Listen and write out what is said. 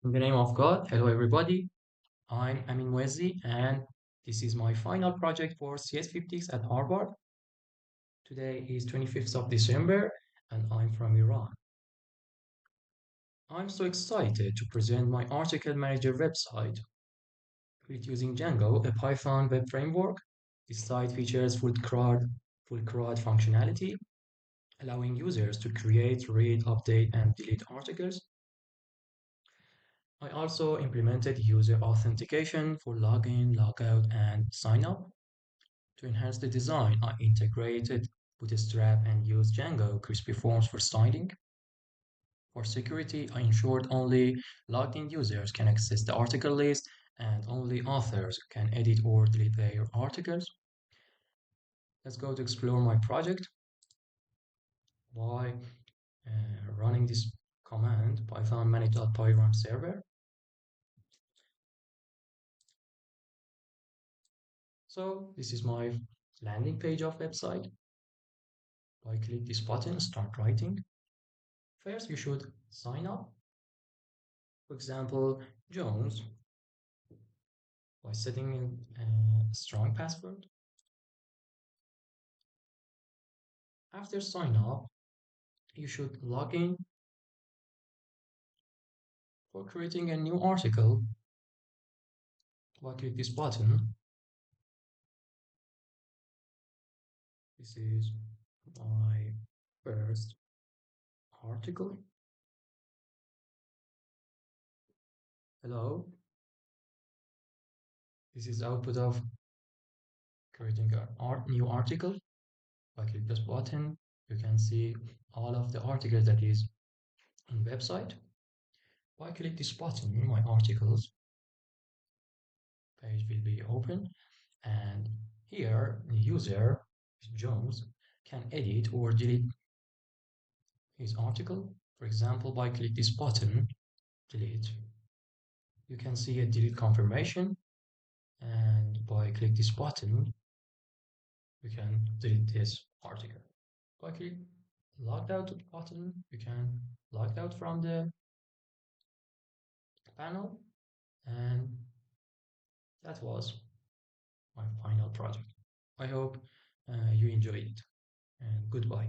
In the name of God, hello everybody. I'm Amin Mwezi, and this is my final project for CS50x at Harvard. Today is 25th of December, and I'm from Iran. I'm so excited to present my article manager website. Built using Django, a Python web framework. This site features full CRUD functionality, allowing users to create, read, update, and delete articles. I also implemented user authentication for login, logout, and sign up. To enhance the design, I integrated Bootstrap and used Django crispy forms for styling. For security, I ensured only logged in users can access the article list and only authors can edit or delete their articles. Let's go to explore my project by running this command python manage.py run server. So this is my landing page of website. I click this button, start writing. First, you should sign up. For example, Jones, by setting in a strong password. After sign up, you should log in for creating a new article. I click this button. This is my first article. Hello. This is output of creating a new article. I click this button. You can see all of the articles that is on website. If I click this button, my articles page will be open, and here the user, Jones, can edit or delete his article. For example, by click this button, delete, you can see a delete confirmation, and by click this button, you can delete this article. By click logged out button, you can log out from the panel, and that was my final project. I hope you enjoyed it, and goodbye.